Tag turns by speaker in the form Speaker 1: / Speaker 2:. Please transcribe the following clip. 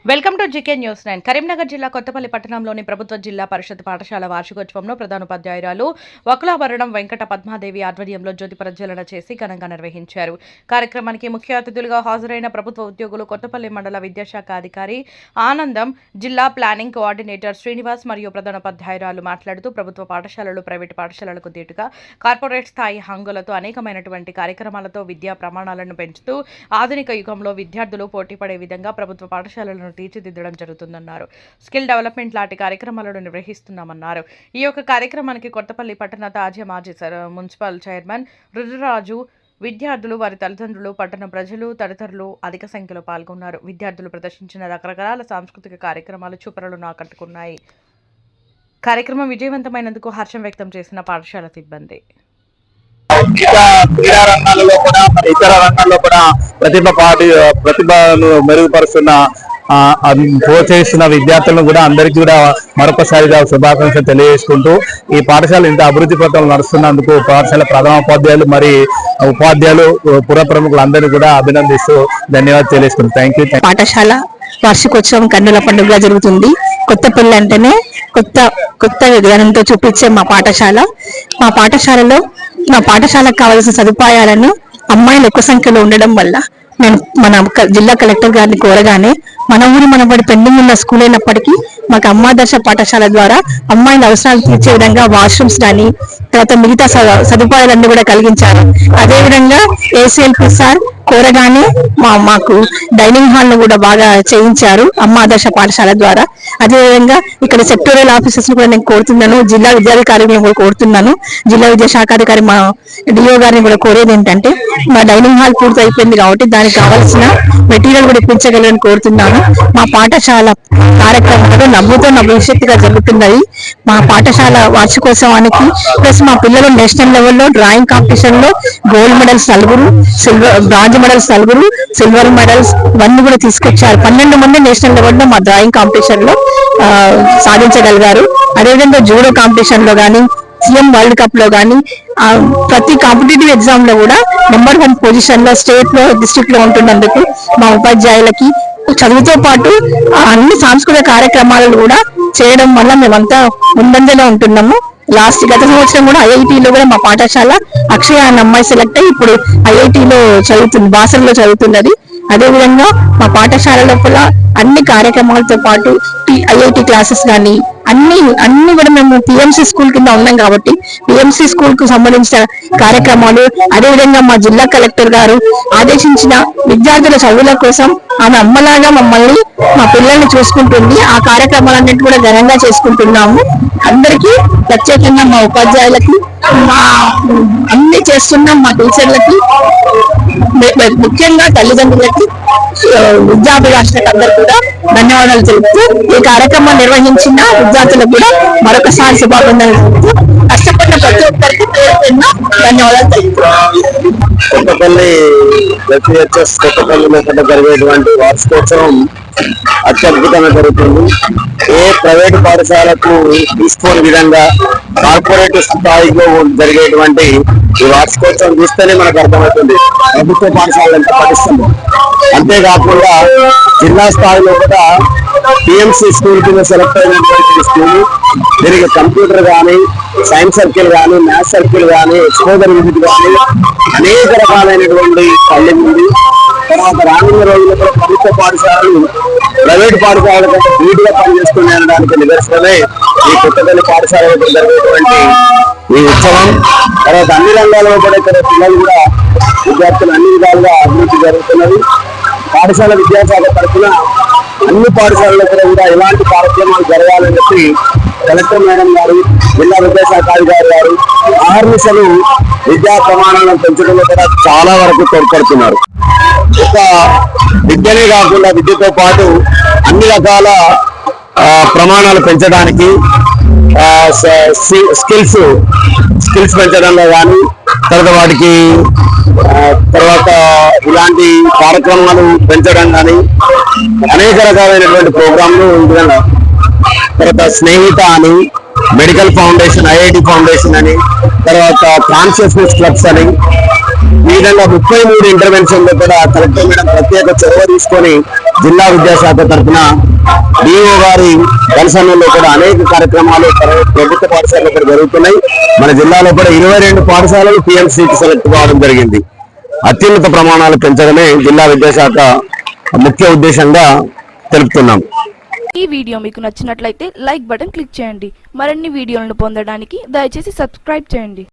Speaker 1: Welcome to GK news 9. Karimnagar జిల్లా కొత్తపల్లి పట్టణంలోని ప్రభుత్వ జిల్లా పరిషత్ పాఠశాల వార్షికోత్సవంలో ప్రధానోపాధ్యాయురాలు వకులాభరణం వెంకట పద్మాదేవి ఆధ్వర్యంలో జ్యోతి ప్రజ్వలన చేసి ఘనంగా నిర్వహించారు. కార్యక్రమానికి ముఖ్య అతిథులుగా హాజరైన ప్రభుత్వ ఉద్యోగులు, కొత్తపల్లి మండల విద్యాశాఖ అధికారి ఆనందం, జిల్లా ప్లానింగ్ కోఆర్డినేటర్ శ్రీనివాస్ మరియు ప్రధానోపాధ్యాయురాలు మాట్లాడుతూ ప్రభుత్వ పాఠశాలలు, ప్రైవేటు పాఠశాలలకు దీటుగా కార్పొరేట్ స్థాయి హంగులతో అనేకమైనటువంటి కార్యక్రమాలతో విద్యా ప్రమాణాలను పెంచుతూ ఆధునిక యుగంలో విద్యార్థులు పోటీపడే విధంగా ప్రభుత్వ పాఠశాలలను తీర్చిదిద్దడం జరుగుతుందన్నారు. స్కిల్ డెవలప్మెంట్ లాంటి కార్యక్రమాలను నిర్వహిస్తున్నామన్నారు. ఈ యొక్క కార్యక్రమానికి కొత్తపల్లి పట్టణ తాజా మాజీ మున్సిపల్ చైర్మన్ రుద్రరాజు, విద్యార్థులు, వారి తల్లిదండ్రులు, పట్టణ ప్రజలు తదితరులు అధిక సంఖ్యలో పాల్గొన్నారు. విద్యార్థులు ప్రదర్శించిన రకరకాల సాంస్కృతిక కార్యక్రమాలు చూపరులను ఆకట్టుకున్నాయి. కార్యక్రమం విజయవంతమైనందుకు హర్షం వ్యక్తం చేసిన పాఠశాల సిబ్బంది.
Speaker 2: క్రీడా రంగాల్లో కూడా ఇతర రంగాల్లో కూడా ప్రతిభను మెరుగుపరుస్తున్న ప్రోత్సహిస్తున్న విద్యార్థులను కూడా అందరికీ కూడా మరొకసారిగా శుభాకాంక్షలు తెలియజేసుకుంటూ ఈ పాఠశాల ఇంత అభివృద్ధి పథంలో నడుస్తున్నందుకు పాఠశాల ప్రధానోపాధ్యాయులు మరి ఉపాధ్యాయులు, పుర ప్రముఖులందరినీ కూడా అభినందిస్తూ ధన్యవాదాలు తెలియజేస్తున్నాను. Thank you.
Speaker 3: పాఠశాల వార్షికోత్సవం కన్నుల పండుగ జరుగుతుంది. కొత్తపల్లి అంటేనే కొత్త విధానంతో చూపించే మా పాఠశాలలో మా పాఠశాలకు కావాల్సిన సదుపాయాలను అమ్మాయిలు ఎక్కువ సంఖ్యలో ఉండడం వల్ల నేను మన జిల్లా కలెక్టర్ గారిని కోరగానే మన ఊరు మనబడి పెండింగ్ ఉన్న స్కూల్ అయినప్పటికీ మాకు అమ్మాదర్శ పాఠశాల ద్వారా అమ్మాయిల అవసరాలు తీర్చే విధంగా వాష్రూమ్స్ కానీ తర్వాత మిగతా సదుపాయాలన్నీ కూడా కలిగించారు. అదేవిధంగా ఏసీఎల్పీ సార్ కోరగానే మాకు డైనింగ్ హాల్ ను కూడా బాగా చేయించారు అమ్మాదర్శ పాఠశాల ద్వారా. అదేవిధంగా ఇక్కడ సెక్టోరియల్ ఆఫీసర్స్ కూడా నేను కోరుతున్నాను, జిల్లా విద్యాధికారిని కూడా కోరుతున్నాను, జిల్లా విద్యాశాఖాధికారి మా డిఓ గారిని కూడా కోరేది ఏంటంటే మా డైనింగ్ హాల్ పూర్తి అయిపోయింది కాబట్టి దానికి కావాల్సిన మెటీరియల్ కూడా ఇప్పించగలని కోరుతున్నాను. మా పాఠశాల కార్యక్రమాలు నవ్వుతో భవిష్యత్తుగా జరుగుతున్నాయి. మా పాఠశాల వార్షికోత్సవానికి ప్లస్ మా పిల్లలు నేషనల్ లెవెల్లో డ్రాయింగ్ కాంపిటీషన్ లో gold medals 4, bronze medals 4, silver medals ఇవన్నీ కూడా తీసుకొచ్చారు. 12 మంది నేషనల్ లెవెల్లో మా డ్రాయింగ్ కాంపిటీషన్ లో సాధించగలిగారు. అదేవిధంగా జూడో కాంపిటీషన్ లో కానీ, సీఎం వరల్డ్ కప్ లో కానీ, ప్రతి కాంపిటేటివ్ ఎగ్జామ్ లో కూడా నెంబర్ 1 పొజిషన్ లో స్టేట్ లో, డిస్ట్రిక్ట్ లో ఉంటున్నందుకు మా ఉపాధ్యాయులకి చదువుతో పాటు అన్ని సాంస్కృతిక కార్యక్రమాలను కూడా చేయడం వల్ల మేమంతా ముందంజలో ఉంటున్నాము. గత సంవత్సరం కూడా ఐఐటీలో కూడా మా పాఠశాల అక్షయ అన్న అమ్మాయి సెలెక్ట్ అయ్యి ఇప్పుడు ఐఐటీలో చదువుతుంది, బాసర్లో చదువుతున్నది. అదేవిధంగా మా పాఠశాల లోపల అన్ని కార్యక్రమాలతో పాటు ఐఐటి క్లాసెస్ కానీ అన్ని కూడా మేము పిఎంసి స్కూల్ కింద ఉన్నాం కాబట్టి పిఎంసి స్కూల్ కు సంబంధించిన కార్యక్రమాలు, అదేవిధంగా మా జిల్లా కలెక్టర్ గారు ఆదేశించిన విద్యార్థుల చదువుల కోసం ఆమె అమ్మలాగా మమ్మల్ని, మా పిల్లల్ని చూసుకుంటుంది. ఆ కార్యక్రమాలన్నింటి కూడా ఘనంగా చేసుకుంటున్నాము. అందరికీ ప్రత్యేకంగా మా ఉపాధ్యాయులకి, మా అన్ని చేస్తున్నాం మా టీచర్లకి, ముఖ్యంగా తల్లిదండ్రులకి, విద్యాభిలాషులకు అందరూ కూడా ధన్యవాదాలు తెలుపుతూ ఈ కార్యక్రమం నిర్వహించిన విద్యార్థులకు కూడా మరొకసారి శుభాకాంక్షలు తెలుపుతూ కష్టపడిన ప్రతి ఒక్కరికి ధన్యవాదాలు తెలుపుతున్నాను.
Speaker 2: కొత్తపల్లిలో జరిగేటువంటి వార్షికోత్సవం అత్యద్భుతంగా జరుగుతుంది. ఏ ప్రైవేటు పాఠశాలకు తీసుకోని విధంగా కార్పొరేట్ స్థాయిలో జరిగేటువంటి ఈ వార్షికోత్సవం చూస్తేనే మనకు అర్థమవుతుంది ప్రభుత్వ పాఠశాలలు ఎంత పటిస్తుంది. అంతేకాకుండా జిల్లా స్థాయిలో కూడా పిఎంసి స్కూల్ కింద సెలెక్ట్ అయినటువంటి స్కూల్, దీనికి కంప్యూటర్ కానీ, సైన్స్ సర్కిల్ కానీ, మ్యాథ్స్ సర్కిల్ కానీ, ఎక్స్పోజర్ విజిట్ కానీ అనేక రకాలైనటువంటి పల్లె ఉంది. తర్వాత రానున్న రోజుల్లో కూడా ప్రభుత్వ పాఠశాలలు ప్రైవేటు పాఠశాలల కంటే నీటిగా పనిచేస్తుంది అనడానికి నిదర్శనమే ఈ కొత్తపల్లి పాఠశాలలో జరిగేటువంటి ఈ ఉత్సవం. తర్వాత అన్ని రంగాల్లో కూడా ఇక్కడ పిల్లలు కూడా, విద్యార్థులు అన్ని విధాలుగా అభివృద్ధి జరుగుతున్నది. పాఠశాల విద్యాశాఖ తరఫున అన్ని పాఠశాలలో కూడా ఇలాంటి కార్యక్రమాలు జరగాలని చెప్పి కలెక్టర్ మేడం గారు, జిల్లా విద్యాశాఖ అధికారి గారు ఆర్మిసలు విద్యా ప్రమాణాలను పెంచడంలో కూడా చాలా వరకు తోడ్పడుతున్నారు. ఒక విద్యనే కాకుండా విద్యతో పాటు అన్ని రకాల ప్రమాణాలు పెంచడానికి, స్కిల్స్ పెంచడంలో కానీ, తర్వాత ఇలాంటి కార్యక్రమాలు పెంచడం కానీ అనేక రకాలైనటువంటి ప్రోగ్రాంలు. తర్వాత స్నేహిత అని, మెడికల్ ఫౌండేషన్, ఐఐటి ఫౌండేషన్ అని, తర్వాత కాన్షియస్నెస్ క్లబ్స్ అని, ఈ విధంగా 33 ఇంటర్వెన్షన్లు కూడా కలెక్టర్ మేడం ప్రత్యేక చొరవ తీసుకొని జిల్లా విద్యాశాఖ తరఫున డిఓ గారి దర్శనంలో కూడా అనేక కార్యక్రమాలు ప్రభుత్వ పాఠశాలలో కూడా జరుగుతున్నాయి. మన జిల్లాలో కూడా 22 పాఠశాలలు PMCకి సెలెక్ట్ కావడం జరిగింది. అత్యున్నత ప్రమాణాలు పెంచడమే జిల్లా విద్యాశాఖ ముఖ్య ఉద్దేశంగా తెలుపుతున్నాం.
Speaker 4: ఈ వీడియో మీకు నచ్చినట్లయితే లైక్ బటన్ క్లిక్ చేయండి. మరిన్ని వీడియోలను పొందడానికి దయచేసి సబ్స్క్రైబ్ చేయండి.